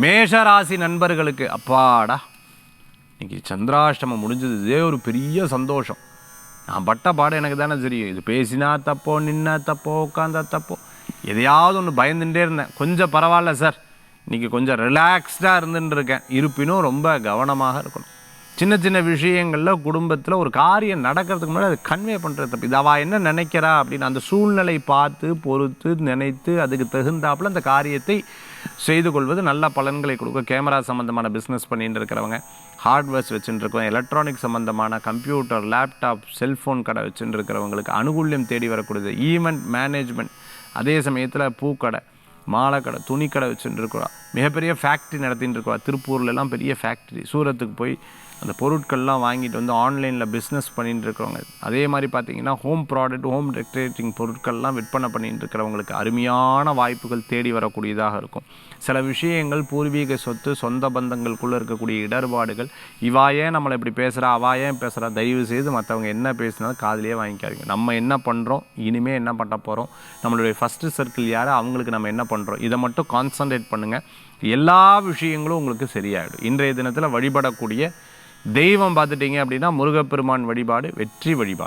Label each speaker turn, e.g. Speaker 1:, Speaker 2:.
Speaker 1: மேஷராசி நண்பர்களுக்கு அப்பாடா இன்னைக்கு சந்திராஷ்டமம் முடிஞ்சது, இதே ஒரு பெரிய சந்தோஷம். நான் பட்ட பாடம் எனக்கு தானே தெரியும். இது பேசினா தப்போ, நின்னா தப்போ, உட்காந்தா தப்போ, எதையாவது ஒன்று பயந்துட்டே இருந்தேன். கொஞ்சம் பரவாயில்ல சார், இன்றைக்கி கொஞ்சம் ரிலாக்ஸ்டாக இருந்துட்டு இருக்கேன். இருப்பினும் ரொம்ப கவனமாக இருக்கணும். சின்ன சின்ன விஷயங்களில் குடும்பத்தில் ஒரு காரியம் நடக்கிறதுக்கு முன்னாடி அதை கன்வே பண்ணுறது தப்பு. இது அவள் என்ன நினைக்கிறா அப்படின்னு அந்த சூழ்நிலை பார்த்து பொறுத்து நினைத்து அதுக்கு தகுந்தாப்புல அந்த காரியத்தை செய்து கொள்வது நல்ல பலன்களை கொடுக்கும். கேமரா சம்மந்தமான பிஸ்னஸ் பண்ணிட்டு இருக்கிறவங்க, ஹார்ட்வேர்ஸ் வச்சுட்டு இருக்கவங்க, எலக்ட்ரானிக் சம்மந்தமான கம்ப்யூட்டர், லேப்டாப், செல்ஃபோன் கடை வச்சுட்டு இருக்கிறவங்களுக்கு அனுகூல்யம் தேடி வரக்கூடியது. ஈவெண்ட் மேனேஜ்மெண்ட், அதே சமயத்தில் பூக்கடை, மாலை கடை, துணிக்கடை வச்சுட்டு இருக்கிறா, மிகப்பெரிய ஃபேக்ட்ரி நடத்திட்டு இருக்கிறா. திருப்பூர்லலாம் பெரிய ஃபேக்ட்ரி, சூரத்துக்கு போய் அந்த பொருட்கள்லாம் வாங்கிட்டு வந்து ஆன்லைனில் பிஸ்னஸ் பண்ணிட்டு இருக்கிறவங்க. அதே மாதிரி பார்த்திங்கன்னா ஹோம் ப்ராடக்ட், ஹோம் டெக்கரேட்டிங் பொருட்கள்லாம் விற்பனை பண்ணிட்டு இருக்கிறவங்களுக்கு அருமையான வாய்ப்புகள் தேடி வரக்கூடியதாக இருக்கும். சில விஷயங்கள் பூர்வீக சொத்து, சொந்த பந்தங்களுக்குள்ளே இருக்கக்கூடிய இடர்பாடுகள், இவா ஏன் நம்மளை இப்படி பேசுகிறா, அவா ஏன் பேசுகிறா, தயவு செய்து மற்றவங்க என்ன பேசுனாலும் காதிலேயே வாங்கிக்காதீங்க. நம்ம என்ன பண்ணுறோம், இனிமேல் என்ன பண்ண போகிறோம், நம்மளுடைய ஃபஸ்ட்டு சர்க்கிள் யார், அவங்களுக்கு நம்ம என்ன பண்ணுறோம், இதை மட்டும் கான்சன்ட்ரேட் பண்ணுங்கள். எல்லா விஷயங்களும் உங்களுக்கு சரியாயிடும். இன்றைய தினத்தில் வழிபடக்கூடிய தெய்வம் பார்த்துட்டிங்க அப்படின்னா முருகப்பெருமான் வழிபாடு வெற்றி வழிபாடு.